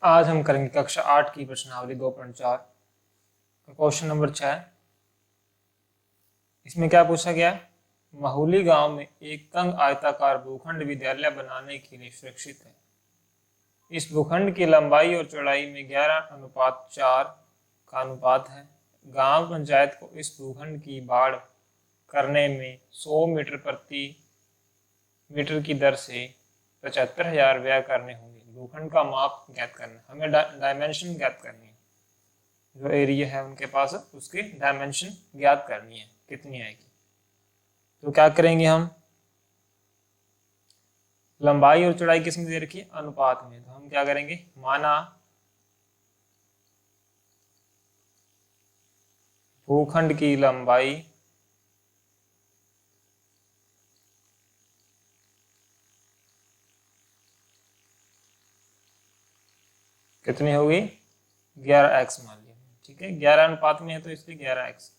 आज हम करेंगे कक्षा 8 की प्रश्नावली 2.4 क्वेश्चन नंबर 6। इसमें क्या पूछा गया है? माहुली गांव में एक तंग आयताकार भूखंड विद्यालय बनाने के लिए सुरक्षित है। इस भूखंड की लंबाई और चौड़ाई में 11:4 का अनुपात है। गांव पंचायत को इस भूखंड की बाढ़ करने में 100 मीटर प्रति मीटर की दर से 75,000 व्यय करने होंगे। भूखंड का माप ज्ञात करना, हमें डायमेंशन ज्ञात करनी है। जो एरिया है उनके पास उसकी डायमेंशन ज्ञात करनी है, कितनी आएगी। तो क्या करेंगे हम, लंबाई और चौड़ाई किसमें दे रखी है? अनुपात में। तो हम क्या करेंगे, माना भूखंड की लंबाई कितनी होगी? 11x मान लिया। ठीक है, 11 अनुपात में है तो इसलिए 11x।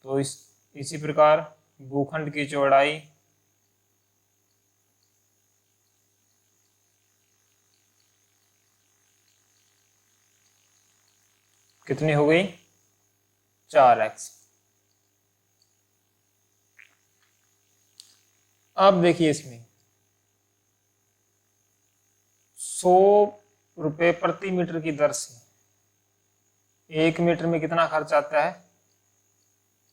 तो इसी प्रकार भूखंड की चौड़ाई कितनी हो गई? 4x। अब देखिए इसमें 100 रुपए प्रति मीटर की दर से 1 मीटर में कितना खर्च आता है?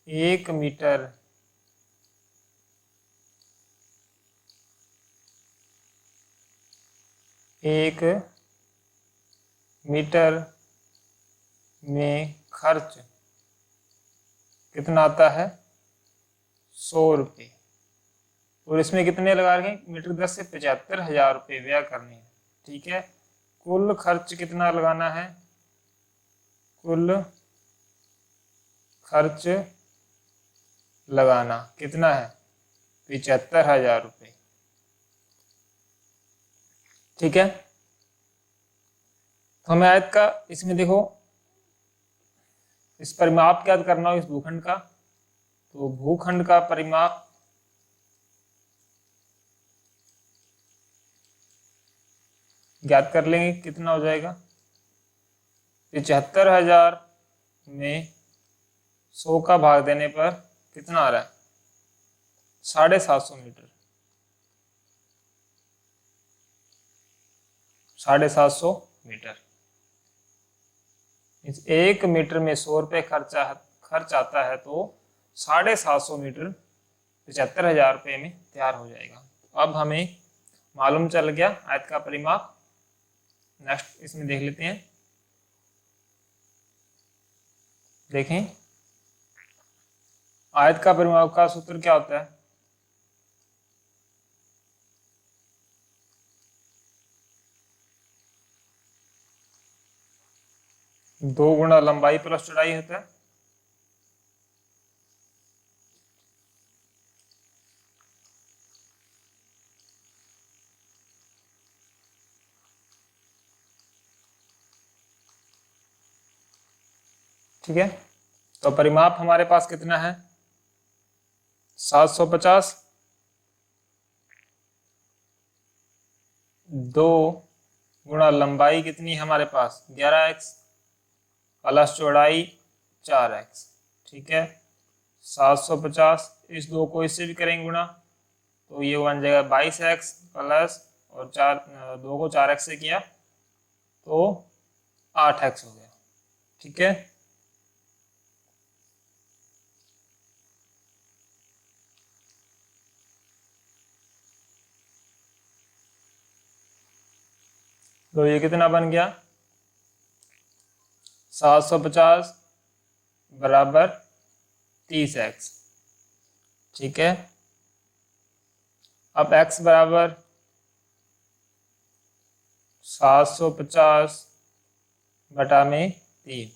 1 मीटर एक मीटर में खर्च कितना आता है? 100 रुपये। और इसमें कितने लगा रखे? मीटर 10 से 75,000 रुपये व्यय करने हैं। ठीक है, कुल खर्च कितना लगाना है? कुल खर्च लगाना कितना है? 75,000 रुपये। ठीक है, तो हमें आयत का इसमें देखो इस परिमाप ज्ञात करना हो इस भूखंड का। तो भूखंड का परिमाप ज्ञात कर लेंगे, कितना हो जाएगा? 75,000 में 100 का भाग देने पर कितना आ रहा है? 750 मीटर। 750 मीटर। इस 1 मीटर में 100 रुपये खर्च आता है तो 750 मीटर 75,000 रुपये में तैयार हो जाएगा। अब हमें मालूम चल गया आयत का परिमाप। नेक्स्ट इसमें देख लेते हैं। देखें, आयत का परिमाप का सूत्र क्या होता है? दो गुणा लंबाई प्लस चौड़ाई होता है। ठीक है, तो परिमाप हमारे पास कितना है? 750। 2 गुणा लंबाई कितनी है हमारे पास? 11x प्लस चौड़ाई 4x। ठीक है, 750, इस 2 को इससे भी करेंगे गुणा तो ये बन जाएगा 22x प्लस और 2 को 4x से किया तो 8x हो गया। ठीक है, तो ये कितना बन गया? 750 बराबर 30x। ठीक है, अब x बराबर 750 बटा में 3,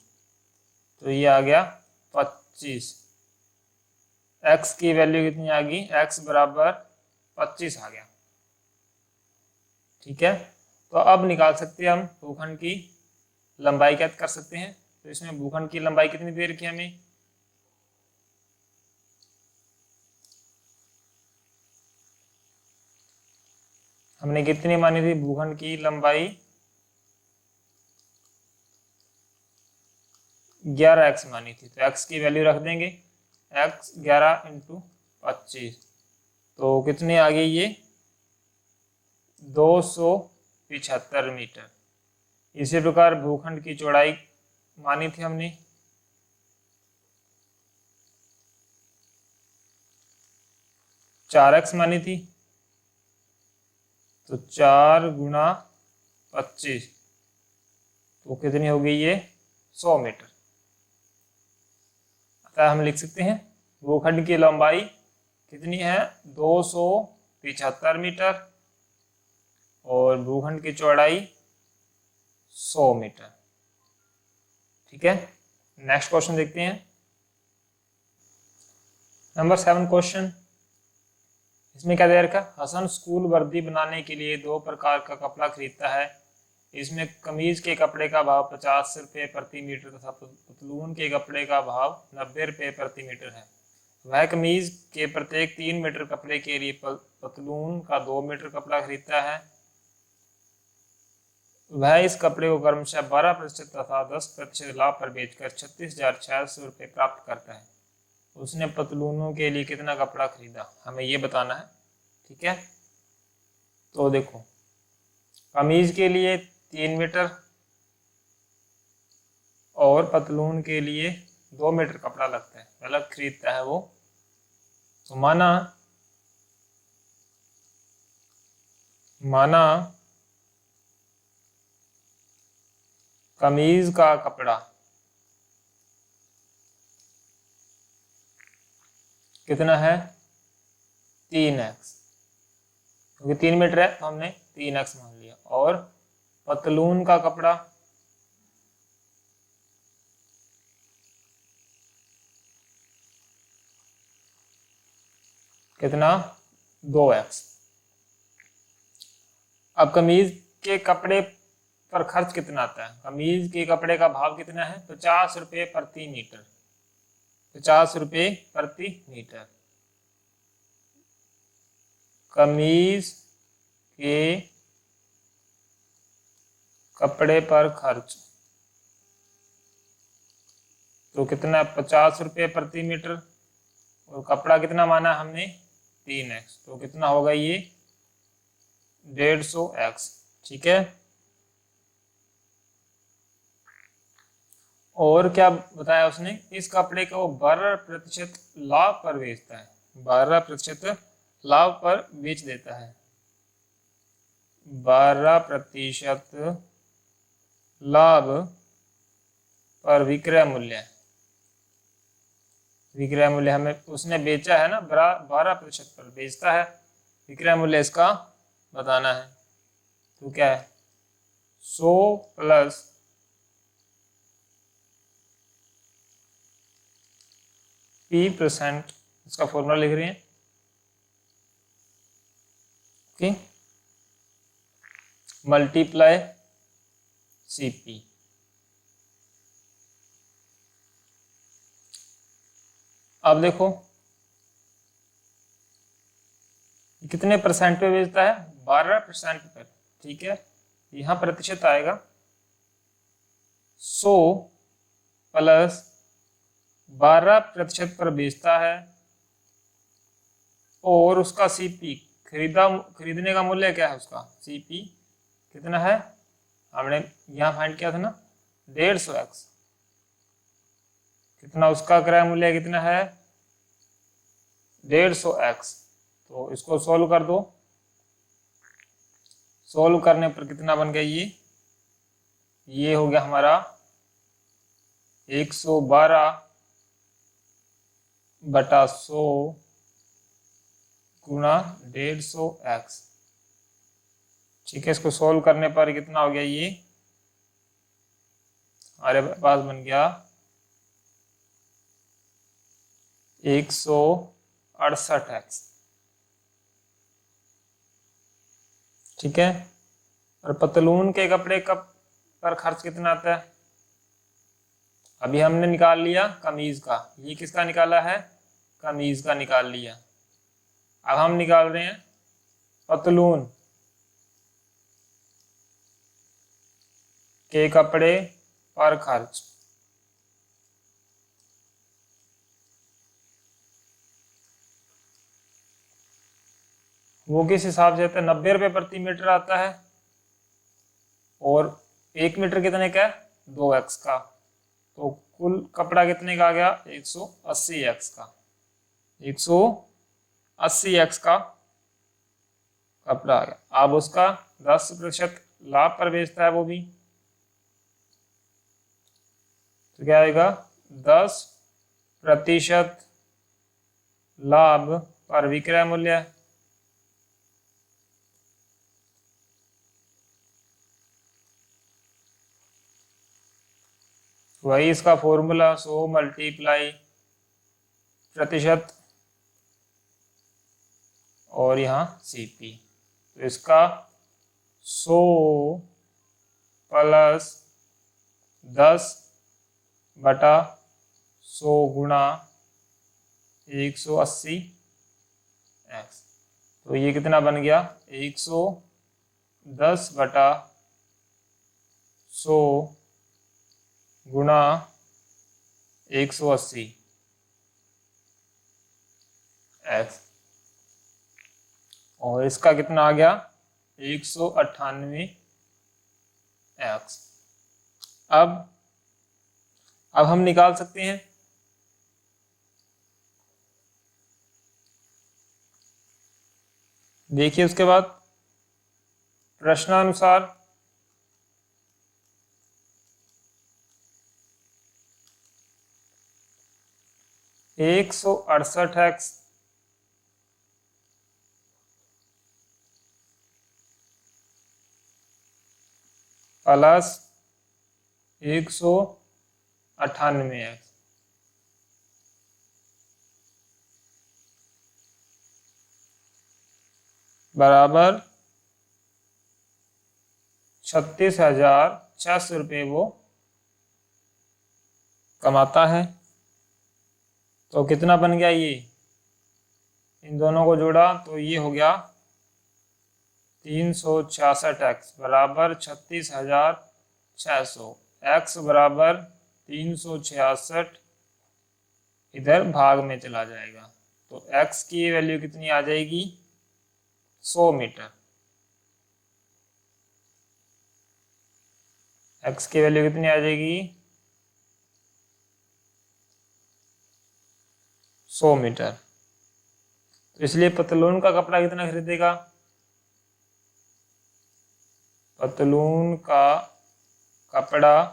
तो ये आ गया 25। x की वैल्यू कितनी आ गई? x बराबर 25 आ गया। ठीक है, तो अब निकाल सकते हैं हम भूखंड की लंबाई ज्ञात कर सकते हैं। तो इसमें भूखंड की लंबाई कितनी दे रखी है हमें? हमने कितनी मानी थी भूखंड की लंबाई? 11x मानी थी, तो x की वैल्यू रख देंगे, x 11 × 25, तो कितनी आ गई ये 275 मीटर। इसी प्रकार भूखंड की चौड़ाई मानी थी हमने 4x मानी थी, तो 4 × 25, तो कितनी हो गई ये 100 मीटर। अतः हम लिख सकते हैं भूखंड की लंबाई कितनी है 275 मीटर और भूखंड की चौड़ाई 100 मीटर। ठीक है, नेक्स्ट क्वेश्चन देखते हैं। नंबर 7 क्वेश्चन, इसमें क्या दे रखा है, हसन स्कूल वर्दी बनाने के लिए 2 प्रकार का कपड़ा खरीदता है। इसमें कमीज के कपड़े का भाव 50 रुपये प्रति मीटर तथा पतलून के कपड़े का भाव 90 रुपये प्रति मीटर है। वह कमीज के प्रत्येक 3 मीटर कपड़े के लिए पतलून का 2 मीटर कपड़ा खरीदता है। वह इस कपड़े को क्रमशः 12% तथा 10% लाभ पर बेचकर 36,600 रुपये प्राप्त करता है। उसने पतलूनों के लिए कितना कपड़ा खरीदा, हमें ये बताना है। ठीक है, तो देखो कमीज के लिए 3 मीटर और पतलून के लिए 2 मीटर कपड़ा लगता है, अलग खरीदता है वो। तो माना कमीज का कपड़ा कितना है 3x, क्योंकि 3 मीटर है तो हमने 3x मान लिया, और पतलून का कपड़ा कितना 2x। अब कमीज के कपड़े पर खर्च कितना आता है, कमीज के कपड़े का भाव कितना है 50 रुपये प्रति मीटर, 50 रुपये प्रति मीटर। कमीज के कपड़े पर खर्च तो कितना 50 रुपये प्रति मीटर, और कपड़ा कितना माना हमने 3x, तो कितना होगा ये 150x। ठीक है, और क्या बताया उसने, इस कपड़े को 12% लाभ पर बेचता है, 12% लाभ पर बेच देता है, 12% लाभ पर विक्रय मूल्य, विक्रय मूल्य हमें उसने बेचा है ना 12% पर बेचता है, विक्रय मूल्य इसका बताना है। तो क्या है 100 प्लस P%, इसका फॉर्मूला लिख रहे हैं। Okay, multiply CP। अब देखो कितने परसेंट पे बेचता है 12% पर। ठीक है, यहां प्रतिशत आएगा 100 प्लस 12% पर बेचता है, और उसका CP खरीदने का मूल्य क्या है, उसका CP कितना है, हमने यहाँ फाइंड किया था ना 150x, कितना उसका क्रय मूल्य कितना है 150x। तो इसको सोल्व कर दो, सोल्व करने पर कितना बन गया ये हो गया हमारा 112/100 गुणा 150x। ठीक है, इसको सोल्व करने पर कितना हो गया, ये हमारे पास बन गया 168x। ठीक है, और पतलून के कपड़े पर खर्च कितना आता है, अभी हमने निकाल लिया कमीज का, ये किसका निकाला है कमीज का निकाल लिया। अब हम निकाल रहे हैं पतलून के कपड़े पर खर्च। वो किस हिसाब से आता है, 90 रुपये प्रति मीटर आता है, और 1 मीटर कितने का है, 2x का, तो कुल कपड़ा कितने का आ गया, 180x का, 180x का कपड़ा आ गया। अब उसका 10% लाभ पर बेचता है वो भी, तो क्या आएगा, 10% लाभ पर विक्रय मूल्य। वही इसका फॉर्मूला 100 मल्टीप्लाई प्रतिशत और यहाँ CP, तो इसका 100 प्लस 10/100 गुणा 180x, तो ये कितना बन गया, 110/100 गुणा 180x, और इसका कितना आ गया, 198x। अब हम निकाल सकते हैं, देखिए उसके बाद प्रश्नानुसार 168x प्लस 198x बराबर 36,600 रुपये वो कमाता है। तो कितना बन गया ये, इन दोनों को जोड़ा तो ये हो गया 366x बराबर 36,600, x बराबर 366 इधर भाग में चला जाएगा, तो x की वैल्यू कितनी आ जाएगी, 100 मीटर। x की वैल्यू कितनी आ जाएगी, 100 मीटर। तो इसलिए पतलून का कपड़ा कितना खरीदेगा, पतलून का कपड़ा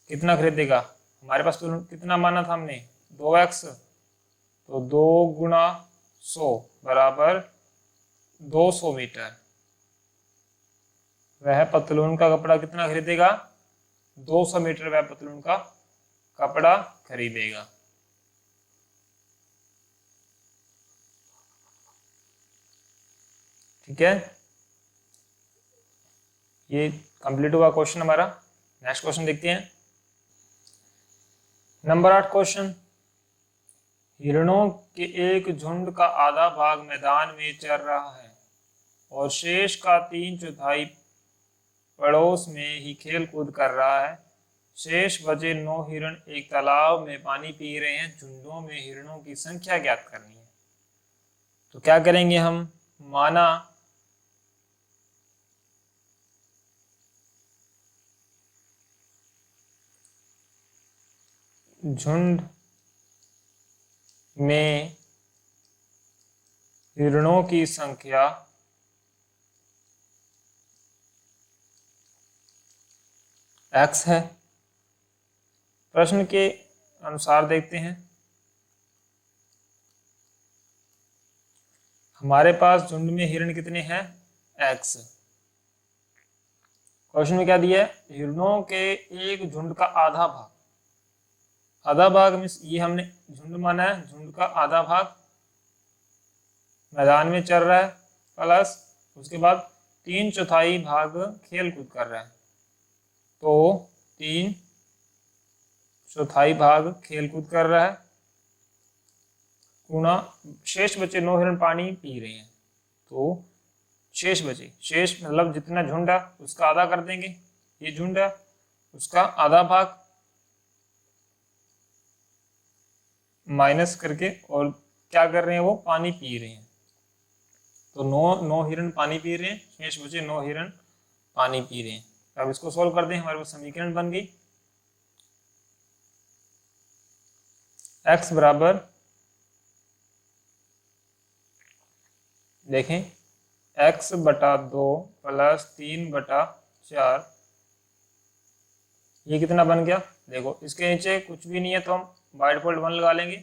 कितना खरीदेगा, हमारे पास तो कितना माना था हमने, 2x, तो 2 गुणा 100 बराबर 200 मीटर। वह पतलून का कपड़ा कितना खरीदेगा, 200 मीटर वह पतलून का कपड़ा खरीदेगा। ठीक है, ये कंप्लीट हुआ क्वेश्चन हमारा। नेक्स्ट क्वेश्चन देखते हैं, नंबर 8 क्वेश्चन, हिरणों के एक झुंड का आधा भाग मैदान में चर रहा है और शेष का 3/4 पड़ोस में ही खेल कूद कर रहा है। शेष बचे 9 हिरण एक तालाब में पानी पी रहे हैं। झुंडों में हिरणों की संख्या ज्ञात करनी है। तो क्या करेंगे हम, माना झुंड में हिरणों की संख्या x है। प्रश्न के अनुसार देखते हैं, हमारे पास झुंड में हिरण कितने हैं, x। क्वेश्चन में क्या दिया है, हिरणों के एक झुंड का आधा भाग, आधा भाग में ये हमने झुंड माना है, झुंड का आधा भाग मैदान में चल रहा है, प्लस उसके बाद 3/4 भाग खेल कूद कर रहा है। तो 3/4 भाग खेल कूद कर रहा है गुणा शेष बचे 9 हिरण पानी पी रहे हैं। तो शेष बचे, शेष मतलब जितना झुंड है उसका आधा कर देंगे, ये झुंड है उसका आधा भाग माइनस करके, और क्या कर रहे हैं, वो पानी पी रहे हैं। तो 9 हिरण पानी पी रहे हैं, शेष बचे 9 हिरण पानी पी रहे हैं। अब इसको सोल्व कर दें, हमारे पास समीकरण बन गई x बराबर, देखें x बटा 2 प्लस 3/4, ये कितना बन गया? देखो इसके नीचे कुछ भी नहीं है तो हम बाय डिफॉल्ट 1 लगा लेंगे,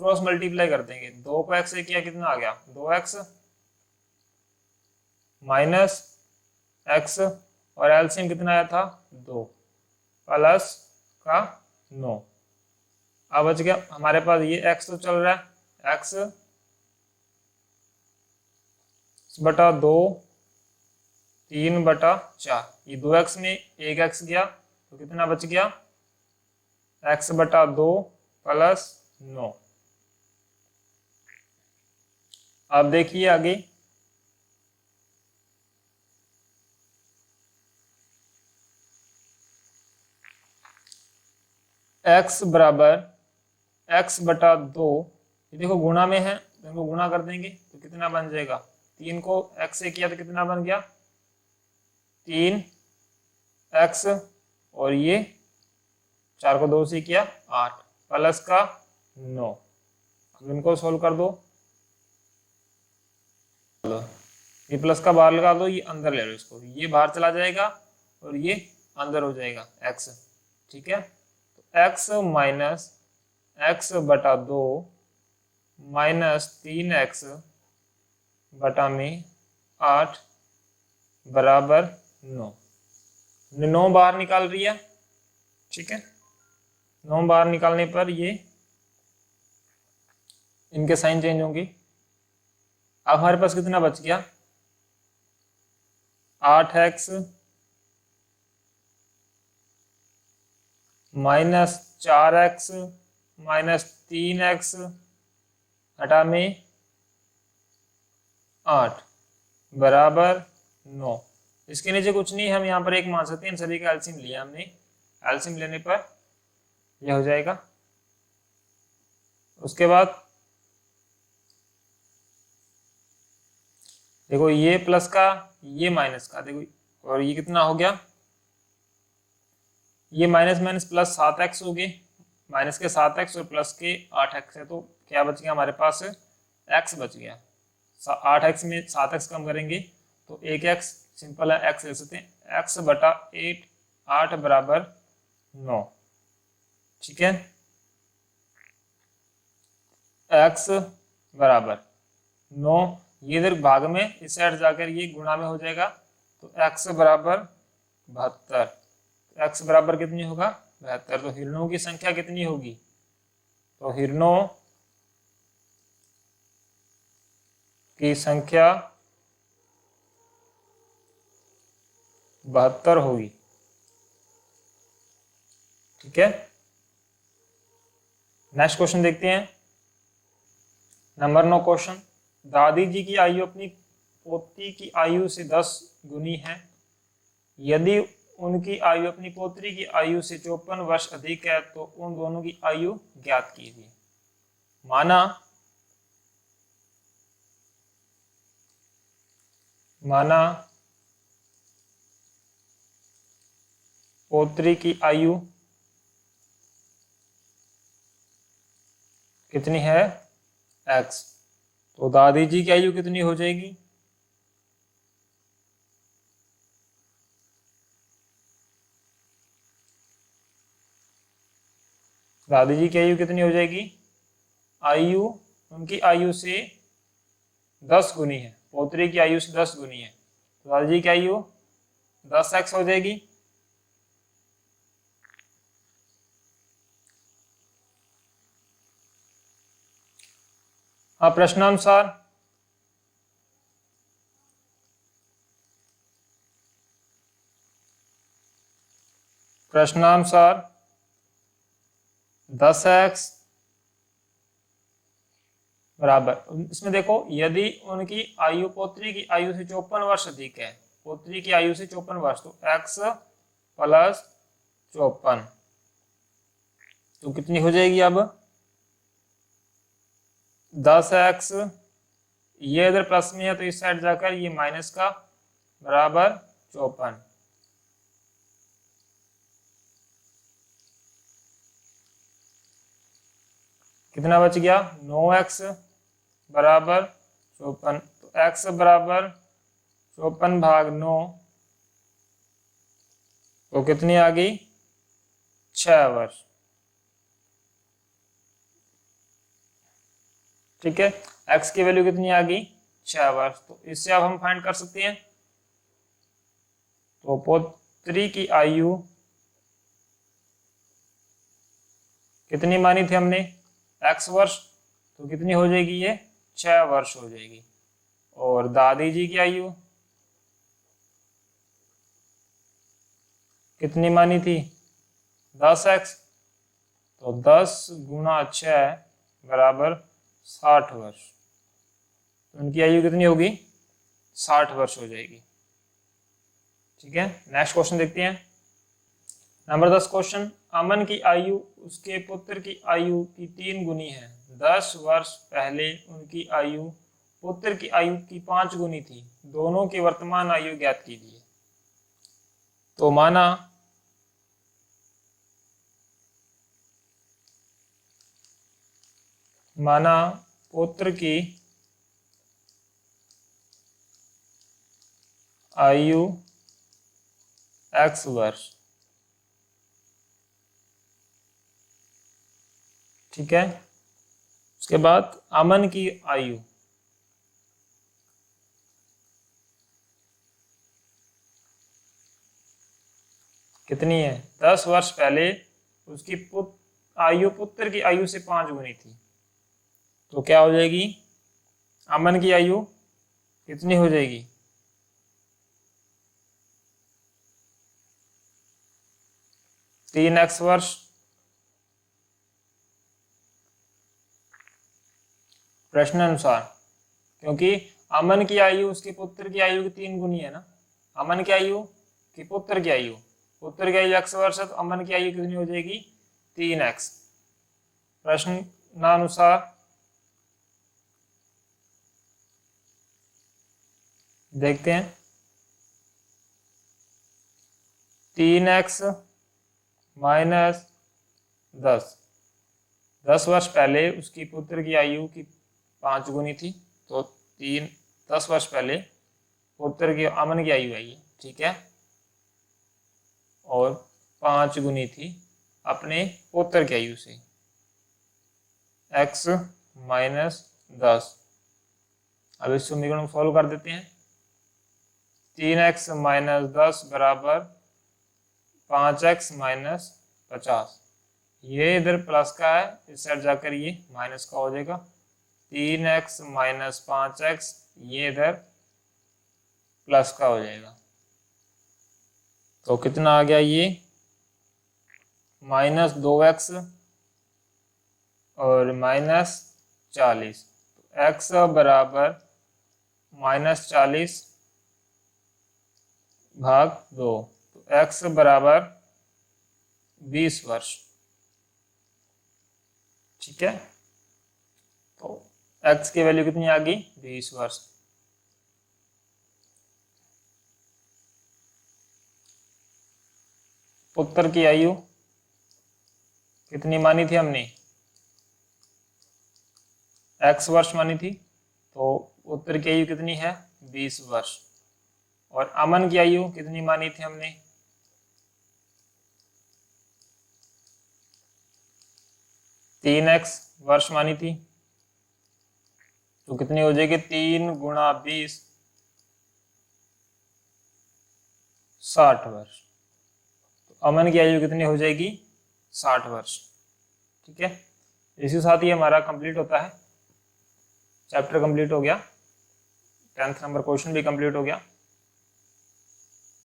क्रॉस मल्टीप्लाई कर देंगे, 2 को x से किया कितना आ गया 2x माइनस x और एलसीएम कितना आया था 2 प्लस का 9। अब बच गया हमारे पास ये x तो चल रहा है, x बटा 2 3/4, ये 2x में 1x गया तो कितना बच गया x बटा 2 प्लस 9। अब देखिए आगे, x बराबर x बटा 2, ये देखो गुणा में है तो इनको गुणा कर देंगे तो कितना बन जाएगा, 3 को x से किया तो कितना बन गया 3x, और ये 4 को 2 से किया 8 प्लस का 9। अब इनको सोल्व कर दो, ये प्लस का बाहर लगा दो, ये अंदर ले लो इसको, ये बाहर चला जाएगा और ये अंदर हो जाएगा x, ठीक है। तो x माइनस x बटा 2 माइनस 3x बटा में 8 बराबर 9, 9 बाहर निकाल रही है, ठीक है। 9 बाहर निकालने पर ये इनके साइन चेंज होंगे। अब हमारे पास कितना बच गया 8x minus 4x minus 3x हटा में 8 बराबर 9। इसके नीचे कुछ नहीं, हम यहाँ पर एक मान सकते हैं, इन सभी का एलसीएम लिया हमने, एलसीएम लेने पर यह हो जाएगा। उसके बाद देखो ये प्लस का ये माइनस का, देखो और ये कितना हो गया, ये माइनस माइनस प्लस 7x हो गए, माइनस के 7x और प्लस के 8x है, तो क्या बच गया हमारे पास x बच गया। 8x में 7x कम करेंगे तो 1x, सिंपल है x ले सकते हैं, x बटा 8 बराबर 9, ठीक है। x बराबर 9, ये इधर भाग में इस साइड जाकर ये गुणा में हो जाएगा, तो x बराबर 72, x बराबर कितनी होगा 72। तो हिरणों की संख्या कितनी होगी, तो हिरणों की संख्या 72 होगी, ठीक है। नेक्स्ट क्वेश्चन देखते हैं, नंबर 9 क्वेश्चन। दादी जी की आयु अपनी पोती की आयु से 10 गुनी है, यदि उनकी आयु अपनी पोत्री की आयु से 54 वर्ष अधिक है तो उन दोनों की आयु ज्ञात कीजिए। माना पोत्री की आयु कितनी है x, तो दादी जी की आयु कितनी हो जाएगी, दादी जी की आयु कितनी हो जाएगी, आयु उनकी आयु से 10 गुनी है, पोत्री की आयु से 10 गुनी है, तो दादी जी की आयु 10x हो जाएगी। हाँ, प्रश्नानुसार प्रश्नानुसार 10x बराबर, इसमें देखो यदि उनकी आयु पोत्री की आयु से 54 वर्ष अधिक है, पोत्री की आयु से 54 वर्ष, तो x प्लस 54, तो कितनी हो जाएगी अब 10x ये इधर प्लस में है तो इस साइड जाकर ये माइनस का बराबर 54। कितना बच गया 9x बराबर 54। तो x बराबर 54 भाग 9 तो कितनी आ गई 6 वर्ष। ठीक है, x की वैल्यू कितनी आ गई 6 वर्ष। तो इससे अब हम फाइंड कर सकते हैं। तो पुत्री की आयु कितनी मानी थी हमने x वर्ष, तो कितनी हो जाएगी ये 6 वर्ष हो जाएगी। और दादी जी की आयु कितनी मानी थी 10x, तो 10 गुणा 6 बराबर 60 वर्ष। तो उनकी आयु कितनी होगी 60 वर्ष हो जाएगी। ठीक है, नेक्स्ट क्वेश्चन देखते हैं। नंबर 10 क्वेश्चन, अमन की आयु उसके पुत्र की आयु की 3 गुनी है। 10 वर्ष पहले उनकी आयु पुत्र की आयु की 5 गुनी थी। दोनों की वर्तमान आयु ज्ञात कीजिए। तो माना पुत्र की आयु x वर्ष। ठीक है, उसके बाद अमन की आयु कितनी है 10 वर्ष पहले उसकी आयु पुत्र की आयु से 5 गुनी थी। तो क्या हो जाएगी अमन की आयु कितनी हो जाएगी 3x वर्ष। प्रश्न अनुसार, क्योंकि अमन की आयु उसके पुत्र की आयु की 3 गुनी है ना। अमन की आयु की पुत्र की आयु x वर्ष है, तो अमन की आयु कितनी हो जाएगी 3x। प्रश्नानुसार देखते हैं, 3x माइनस 10 वर्ष पहले उसकी पुत्र की आयु की 5 गुनी थी। तो 10 वर्ष पहले पुत्र की अमन की आयु आई है। ठीक है, और 5 गुनी थी अपने पुत्र की आयु से x माइनस 10। अब इस समीकरण को सॉल्व कर देते हैं। 3x माइनस 10 बराबर 5x माइनस 50। ये इधर प्लस का है, इस साइड जाकर ये माइनस का हो जाएगा। 3x माइनस 5x ये इधर प्लस का हो जाएगा। तो कितना आ गया ये माइनस 2x और माइनस 40। तो x बराबर माइनस 40 भाग 2। तो x बराबर 20 वर्ष। ठीक है, तो x की वैल्यू कितनी आ गई 20 वर्ष। पुत्र की आयु कितनी मानी थी हमने x वर्ष मानी थी। तो पुत्र की आयु कितनी है 20 वर्ष। और अमन की आयु कितनी मानी थी हमने 3x वर्ष मानी थी। तो कितनी हो जाएगी 3 गुणा 20 60 वर्ष। तो अमन की आयु कितनी हो जाएगी 60 वर्ष। ठीक है, इसी साथ ही हमारा कंप्लीट होता है, चैप्टर कंप्लीट हो गया, 10th नंबर क्वेश्चन भी कंप्लीट हो गया।